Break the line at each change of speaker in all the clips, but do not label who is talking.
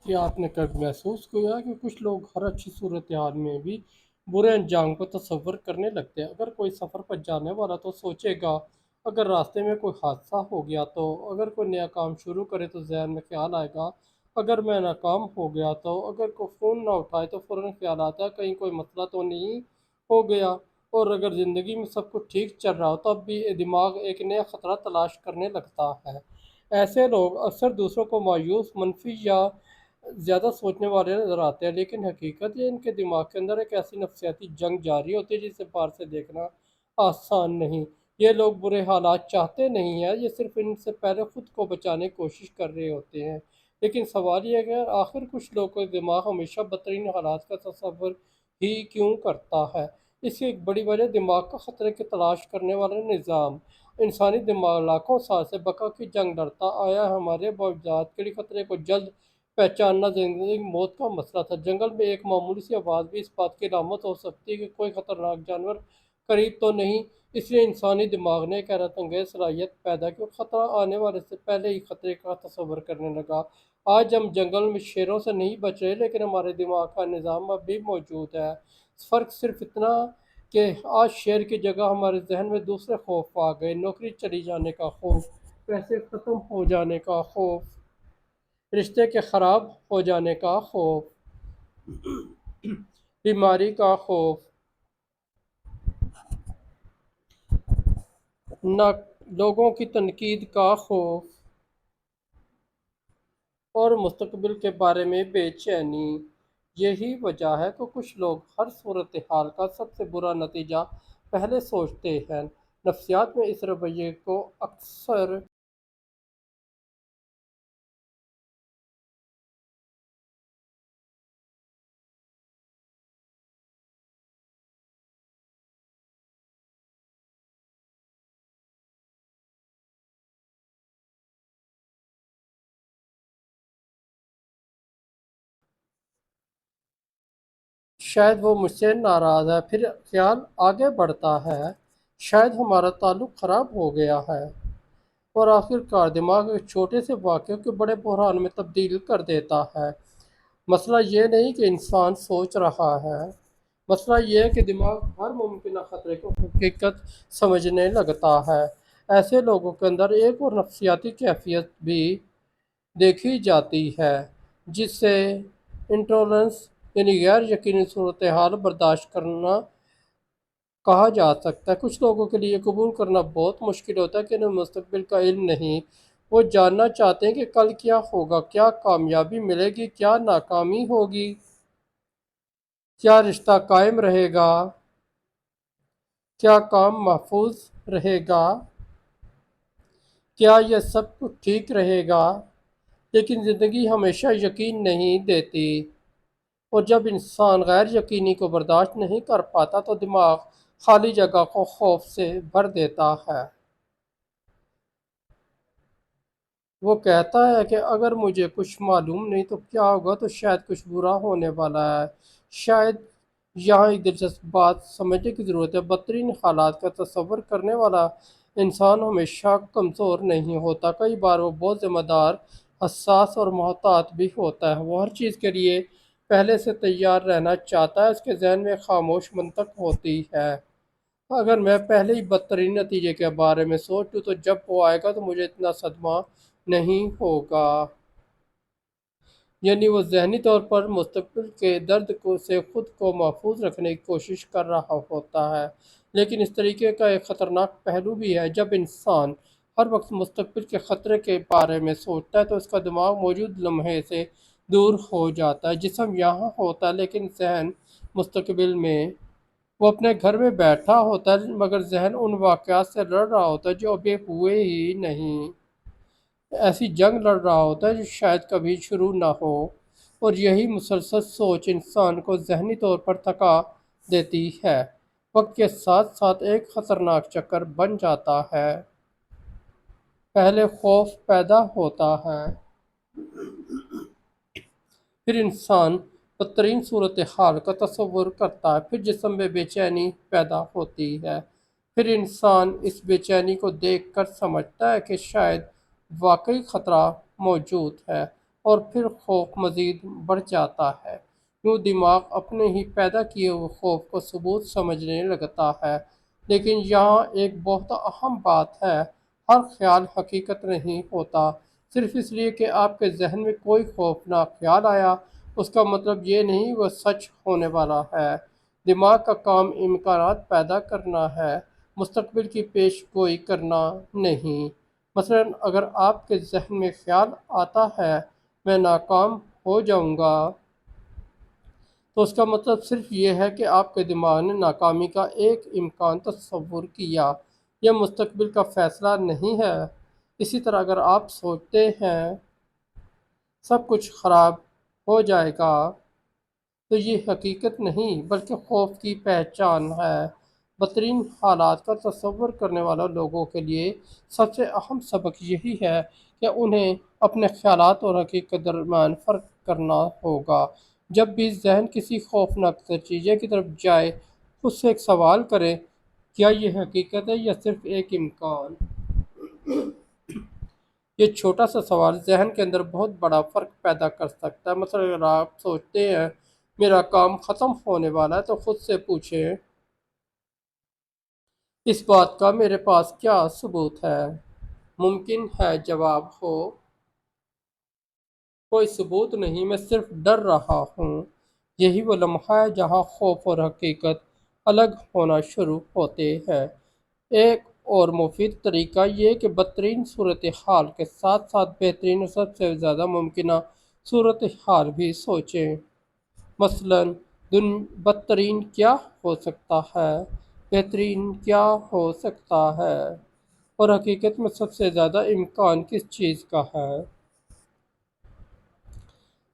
کیا آپ نے کبھی محسوس کیا کہ کچھ لوگ ہر اچھی صورتحال میں بھی برے انجام کو تصور کرنے لگتے ہیں؟ اگر کوئی سفر پر جانے والا تو سوچے گا، اگر راستے میں کوئی حادثہ ہو گیا تو، اگر کوئی نیا کام شروع کرے تو ذہن میں خیال آئے گا اگر میں ناکام ہو گیا تو، اگر کوئی فون نہ اٹھائے تو فوراً خیال آتا ہے کہیں کوئی مسئلہ تو نہیں ہو گیا، اور اگر زندگی میں سب کچھ ٹھیک چل رہا ہو تب بھی دماغ ایک نیا خطرہ تلاش کرنے لگتا ہے۔ ایسے لوگ اکثر دوسروں کو مایوس، منفی یا زیادہ سوچنے والے نظر آتے ہیں، لیکن حقیقت یہ ان کے دماغ کے اندر ایک ایسی نفسیاتی جنگ جاری ہوتی ہے جسے باہر سے دیکھنا آسان نہیں۔ یہ لوگ برے حالات چاہتے نہیں ہیں، یہ صرف ان سے پہلے خود کو بچانے کی کوشش کر رہے ہوتے ہیں۔ لیکن سوال یہ ہے کہ آخر کچھ لوگوں کا دماغ ہمیشہ بدترین حالات کا تصور ہی کیوں کرتا ہے؟ اس کی ایک بڑی وجہ دماغ کا خطرے کی تلاش کرنے والا نظام۔ انسانی دماغ لاکھوں سال سے بقا کی جنگ لڑتا آیا ہے، ہمارے باوجود کے لیے خطرے کو جلد پہچاننا زندگی موت کا مسئلہ تھا۔ جنگل میں ایک معمولی سی آواز بھی اس بات کی علامت ہو سکتی ہے کہ کوئی خطرناک جانور قریب تو نہیں۔ اس لیے انسانی دماغ نے ایک حیرت انگیز صلاحیت پیدا کی، خطرہ آنے والے سے پہلے ہی خطرے کا تصور کرنے لگا۔ آج ہم جنگل میں شیروں سے نہیں بچ رہے، لیکن ہمارے دماغ کا نظام اب بھی موجود ہے۔ فرق صرف اتنا کہ آج شیر کی جگہ ہمارے ذہن میں دوسرے خوف آ گئے: نوکری چلی جانے کا خوف، پیسے ختم ہو جانے کا خوف، رشتے کے خراب ہو جانے کا خوف، بیماری کا خوف، نہ لوگوں کی تنقید کا خوف، اور مستقبل کے بارے میں بے چینی۔ یہی وجہ ہے کہ کچھ لوگ ہر صورتحال کا سب سے برا نتیجہ پہلے سوچتے ہیں۔ نفسیات میں اس رویے کو اکثر شاید وہ مجھ سے ناراض ہے، پھر خیال آگے بڑھتا ہے شاید ہمارا تعلق خراب ہو گیا ہے، اور آخر کار دماغ ایک چھوٹے سے واقعے کو بڑے بحران میں تبدیل کر دیتا ہے۔ مسئلہ یہ نہیں کہ انسان سوچ رہا ہے، مسئلہ یہ ہے کہ دماغ ہر ممکنہ خطرے کو حقیقت سمجھنے لگتا ہے۔ ایسے لوگوں کے اندر ایک اور نفسیاتی کیفیت بھی دیکھی جاتی ہے جسے انٹالرنس، یعنی غیر یقینی صورتحال برداشت کرنا کہا جا سکتا ہے۔ کچھ لوگوں کے لیے یہ قبول کرنا بہت مشکل ہوتا ہے کہ انہیں مستقبل کا علم نہیں۔ وہ جاننا چاہتے ہیں کہ کل کیا ہوگا، کیا کامیابی ملے گی، کیا ناکامی ہوگی، کیا رشتہ قائم رہے گا، کیا کام محفوظ رہے گا، کیا یہ سب کچھ ٹھیک رہے گا۔ لیکن زندگی ہمیشہ یقین نہیں دیتی، اور جب انسان غیر یقینی کو برداشت نہیں کر پاتا تو دماغ خالی جگہ کو خوف سے بھر دیتا ہے۔ وہ کہتا ہے کہ اگر مجھے کچھ معلوم نہیں تو کیا ہوگا، تو شاید کچھ برا ہونے والا ہے۔ شاید یہاں ایک دلچسپ بات سمجھنے کی ضرورت ہے: بدترین حالات کا تصور کرنے والا انسان ہمیشہ کمزور نہیں ہوتا، کئی بار وہ بہت ذمہ دار، حساس اور محتاط بھی ہوتا ہے۔ وہ ہر چیز کے لیے پہلے سے تیار رہنا چاہتا ہے، اس کے ذہن میں ایک خاموش منطق ہوتی ہے: اگر میں پہلے ہی بدترین نتیجے کے بارے میں سوچ لوں تو جب وہ آئے گا تو مجھے اتنا صدمہ نہیں ہوگا۔ یعنی وہ ذہنی طور پر مستقبل کے درد سے خود کو محفوظ رکھنے کی کوشش کر رہا ہوتا ہے۔ لیکن اس طریقے کا ایک خطرناک پہلو بھی ہے: جب انسان ہر وقت مستقبل کے خطرے کے بارے میں سوچتا ہے تو اس کا دماغ موجود لمحے سے دور ہو جاتا ہے۔ جسم یہاں ہوتا ہے لیکن ذہن مستقبل میں۔ وہ اپنے گھر میں بیٹھا ہوتا ہے مگر ذہن ان واقعات سے لڑ رہا ہوتا ہے جو ابھی ہوئے ہی نہیں، ایسی جنگ لڑ رہا ہوتا ہے جو شاید کبھی شروع نہ ہو۔ اور یہی مسلسل سوچ انسان کو ذہنی طور پر تھکا دیتی ہے، وقت کے ساتھ ساتھ ایک خطرناک چکر بن جاتا ہے۔ پہلے خوف پیدا ہوتا ہے، پھر انسان بدترین صورتحال کا تصور کرتا ہے، پھر جسم میں بے چینی پیدا ہوتی ہے، پھر انسان اس بے چینی کو دیکھ کر سمجھتا ہے کہ شاید واقعی خطرہ موجود ہے۔ اور پھر خوف مزید بڑھ جاتا ہے۔ یوں دماغ اپنے ہی پیدا کیے ہوئے خوف کو ثبوت سمجھنے لگتا ہے۔ لیکن یہاں ایک بہت اہم بات ہے، ہر خیال حقیقت نہیں ہوتا۔ صرف اس لیے کہ آپ کے ذہن میں کوئی خوفناک خیال آیا، اس کا مطلب یہ نہیں وہ سچ ہونے والا ہے۔ دماغ کا کام امکانات پیدا کرنا ہے، مستقبل کی پیش گوئی کرنا نہیں۔ مثلاً اگر آپ کے ذہن میں خیال آتا ہے میں ناکام ہو جاؤں گا، تو اس کا مطلب صرف یہ ہے کہ آپ کے دماغ نے ناکامی کا ایک امکان تصور کیا، یہ مستقبل کا فیصلہ نہیں ہے۔ اسی طرح اگر آپ سوچتے ہیں سب کچھ خراب ہو جائے گا، تو یہ حقیقت نہیں بلکہ خوف کی پہچان ہے۔ بدترین حالات کا تصور کرنے والے لوگوں کے لیے سب سے اہم سبق یہی ہے کہ انہیں اپنے خیالات اور حقیقت درمیان فرق کرنا ہوگا۔ جب بھی ذہن کسی خوفناک نتیجے کی طرف جائے، خود سے ایک سوال کریں، کیا یہ حقیقت ہے یا صرف ایک امکان؟ یہ چھوٹا سا سوال ذہن کے اندر بہت بڑا فرق پیدا کر سکتا ہے۔ مثلا اگر آپ سوچتے ہیں میرا کام ختم ہونے والا ہے، تو خود سے پوچھیں اس بات کا میرے پاس کیا ثبوت ہے؟ ممکن ہے جواب ہو کوئی ثبوت نہیں، میں صرف ڈر رہا ہوں۔ یہی وہ لمحہ ہے جہاں خوف اور حقیقت الگ ہونا شروع ہوتے ہیں۔ ایک اور مفید طریقہ یہ کہ بدترین صورتحال کے ساتھ ساتھ بہترین اور سب سے زیادہ ممکنہ صورتحال بھی سوچیں۔ مثلاً بدترین کیا ہو سکتا ہے، بہترین کیا ہو سکتا ہے، اور حقیقت میں سب سے زیادہ امکان کس چیز کا ہے۔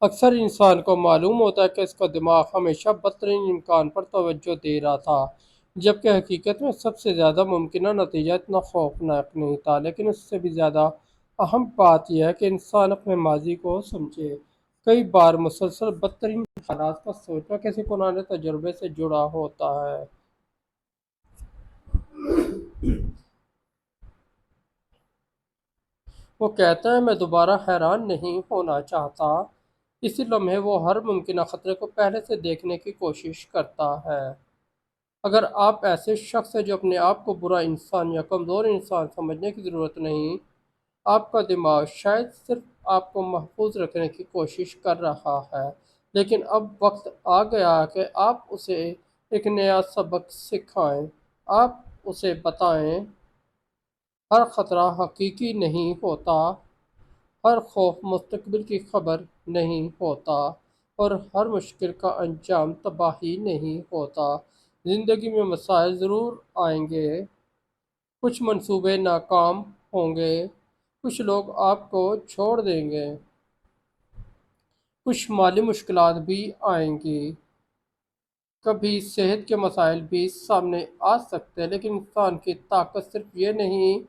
اکثر انسان کو معلوم ہوتا ہے کہ اس کا دماغ ہمیشہ بدترین امکان پر توجہ دے رہا تھا، جبکہ حقیقت میں سب سے زیادہ ممکنہ نتیجہ اتنا خوفناک نہیں تھا۔ لیکن اس سے بھی زیادہ اہم بات یہ ہے کہ انسان اپنے ماضی کو سمجھے۔ کئی بار مسلسل بدترین حالات کا سوچنا کسی پرانے تجربے سے جڑا ہوتا ہے۔ وہ کہتا ہے میں دوبارہ حیران نہیں ہونا چاہتا۔ اسی لمحے وہ ہر ممکنہ خطرے کو پہلے سے دیکھنے کی کوشش کرتا ہے۔ اگر آپ ایسے شخص ہیں جو اپنے آپ کو برا انسان یا کمزور انسان سمجھنے کی ضرورت نہیں، آپ کا دماغ شاید صرف آپ کو محفوظ رکھنے کی کوشش کر رہا ہے۔ لیکن اب وقت آ گیا کہ آپ اسے ایک نیا سبق سکھائیں۔ آپ اسے بتائیں ہر خطرہ حقیقی نہیں ہوتا، ہر خوف مستقبل کی خبر نہیں ہوتا، اور ہر مشکل کا انجام تباہی نہیں ہوتا۔ زندگی میں مسائل ضرور آئیں گے، کچھ منصوبے ناکام ہوں گے، کچھ لوگ آپ کو چھوڑ دیں گے، کچھ مالی مشکلات بھی آئیں گی، کبھی صحت کے مسائل بھی سامنے آ سکتے ہیں۔ لیکن انسان کی طاقت صرف یہ نہیں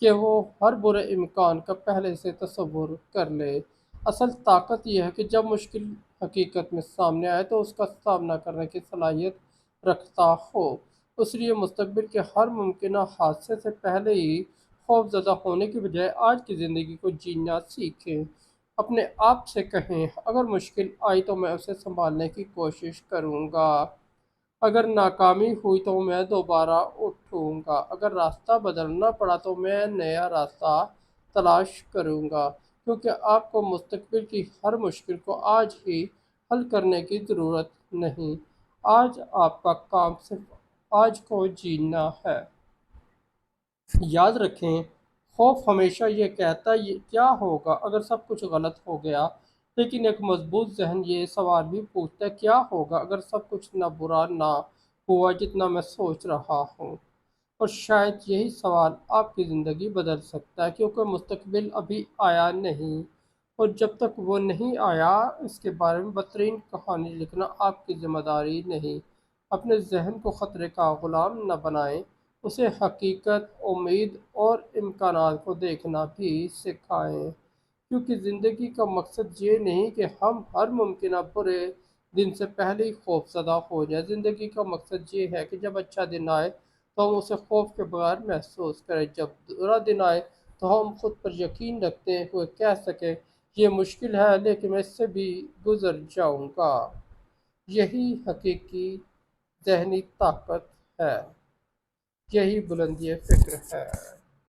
کہ وہ ہر برے امکان کا پہلے سے تصور کر لے۔ اصل طاقت یہ ہے کہ جب مشکل حقیقت میں سامنے آئے تو اس کا سامنا کرنے کی صلاحیت رکھتا ہو۔ اس لیے مستقبل کے ہر ممکنہ حادثے سے پہلے ہی خوف زدہ ہونے کی بجائے آج کی زندگی کو جینا سیکھیں۔ اپنے آپ سے کہیں اگر مشکل آئی تو میں اسے سنبھالنے کی کوشش کروں گا، اگر ناکامی ہوئی تو میں دوبارہ اٹھوں گا، اگر راستہ بدلنا پڑا تو میں نیا راستہ تلاش کروں گا، کیونکہ آپ کو مستقبل کی ہر مشکل کو آج ہی حل کرنے کی ضرورت نہیں۔ آج آپ کا کام صرف آج کو جینا ہے۔ یاد رکھیں، خوف ہمیشہ یہ کہتا ہے کیا ہوگا اگر سب کچھ غلط ہو گیا، لیکن ایک مضبوط ذہن یہ سوال بھی پوچھتا ہے کیا ہوگا اگر سب کچھ نہ برا نہ ہوا جتنا میں سوچ رہا ہوں۔ اور شاید یہی سوال آپ کی زندگی بدل سکتا ہے، کیونکہ مستقبل ابھی آیا نہیں، اور جب تک وہ نہیں آیا اس کے بارے میں بدترین کہانی لکھنا آپ کی ذمہ داری نہیں۔ اپنے ذہن کو خطرے کا غلام نہ بنائیں، اسے حقیقت، امید اور امکانات کو دیکھنا بھی سکھائیں، کیونکہ زندگی کا مقصد یہ نہیں کہ ہم ہر ممکنہ برے دن سے پہلے ہی خوف زدہ ہو جائیں۔ زندگی کا مقصد یہ ہے کہ جب اچھا دن آئے تو ہم اسے خوف کے بغیر محسوس کریں، جب برا دن آئے تو ہم خود پر یقین رکھتے ہوئے کہہ سکیں یہ مشکل ہے لیکن میں اس سے بھی گزر جاؤں گا۔ یہی حقیقی ذہنی طاقت ہے، یہی بلندی فکر ہے۔